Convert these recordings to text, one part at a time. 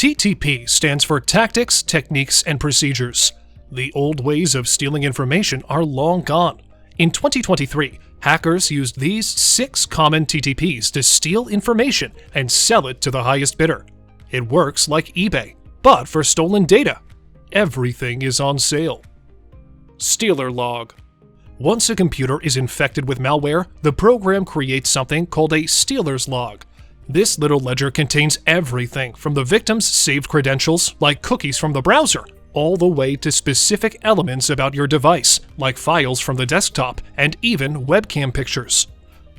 TTP stands for Tactics, Techniques, and Procedures. The old ways of stealing information are long gone. In 2023, hackers used these 6 common TTPs to steal information and sell it to the highest bidder. It works like eBay, but for stolen data. Everything is on sale. Stealer log. Once a computer is infected with malware, the program creates something called a stealer's log. This little ledger contains everything from the victim's saved credentials, like cookies from the browser, all the way to specific elements about your device, like files from the desktop and even webcam pictures.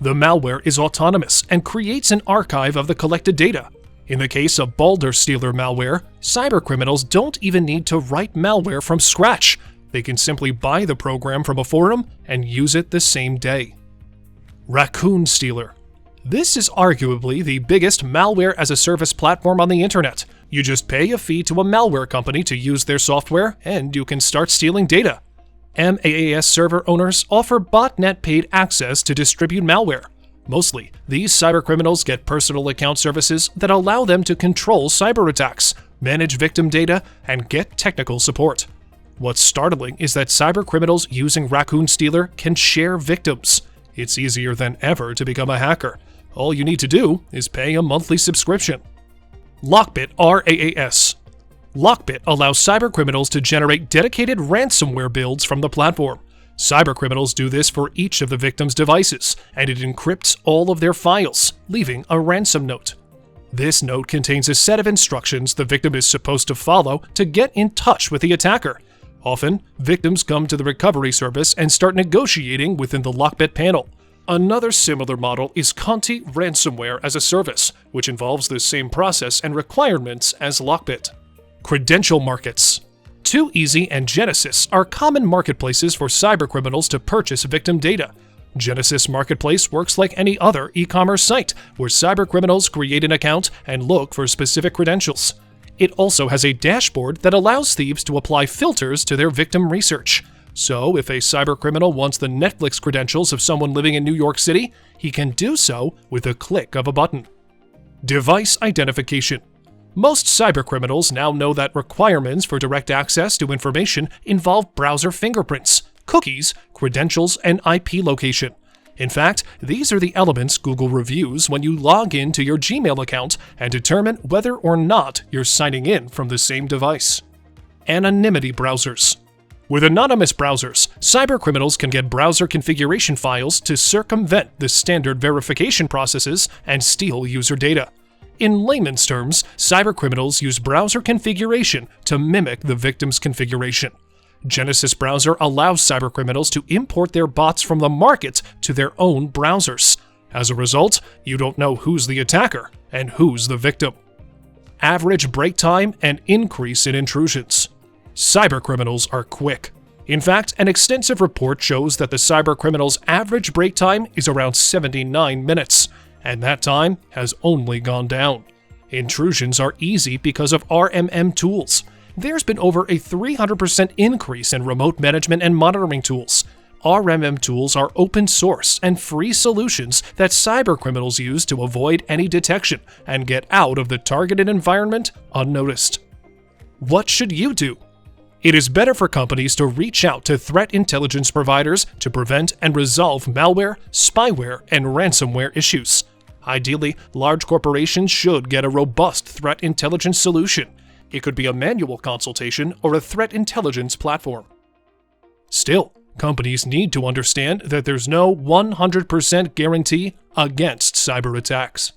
The malware is autonomous and creates an archive of the collected data. In the case of Stealer malware, cybercriminals don't even need to write malware from scratch. They can simply buy the program from a forum and use it the same day. Raccoonstealer. This is arguably the biggest malware-as-a-service platform on the internet. You just pay a fee to a malware company to use their software, and you can start stealing data. MAAS server owners offer botnet-paid access to distribute malware. Mostly, these cybercriminals get personal account services that allow them to control cyberattacks, manage victim data, and get technical support. What's startling is that cybercriminals using Raccoonstealer can share victims. It's easier than ever to become a hacker. All you need to do is pay a monthly subscription. Lockbit RAAS. Lockbit allows cybercriminals to generate dedicated ransomware builds from the platform. Cybercriminals do this for each of the victim's devices, and it encrypts all of their files, leaving a ransom note. This note contains a set of instructions the victim is supposed to follow to get in touch with the attacker. Often, victims come to the recovery service and start negotiating within the Lockbit panel. Another similar model is Conti Ransomware as a Service, which involves the same process and requirements as Lockbit. Credential Markets. 2easy and Genesis are common marketplaces for cybercriminals to purchase victim data. Genesis Marketplace works like any other e-commerce site, where cybercriminals create an account and look for specific credentials. It also has a dashboard that allows thieves to apply filters to their victim research. So, if a cybercriminal wants the Netflix credentials of someone living in New York City, he can do so with a click of a button. Device identification. Most cybercriminals now know that requirements for direct access to information involve browser fingerprints, cookies, credentials, and IP location. In fact, these are the elements Google reviews when you log into your Gmail account and determine whether or not you're signing in from the same device. Anonymity browsers. With anonymous browsers, cybercriminals can get browser configuration files to circumvent the standard verification processes and steal user data. In layman's terms, cybercriminals use browser configuration to mimic the victim's configuration. Genesis Browser allows cybercriminals to import their bots from the market to their own browsers. As a result, you don't know who's the attacker and who's the victim. Average break time and increase in intrusions. Cybercriminals are quick. In fact, an extensive report shows that the cybercriminals' average break time is around 79 minutes, and that time has only gone down. Intrusions are easy because of RMM tools. There's been over a 300% increase in remote management and monitoring tools. RMM tools are open source and free solutions that cybercriminals use to avoid any detection and get out of the targeted environment unnoticed. What should you do? It is better for companies to reach out to threat intelligence providers to prevent and resolve malware, spyware, and ransomware issues. Ideally, large corporations should get a robust threat intelligence solution. It could be a manual consultation or a threat intelligence platform. Still, companies need to understand that there's no 100% guarantee against cyber attacks.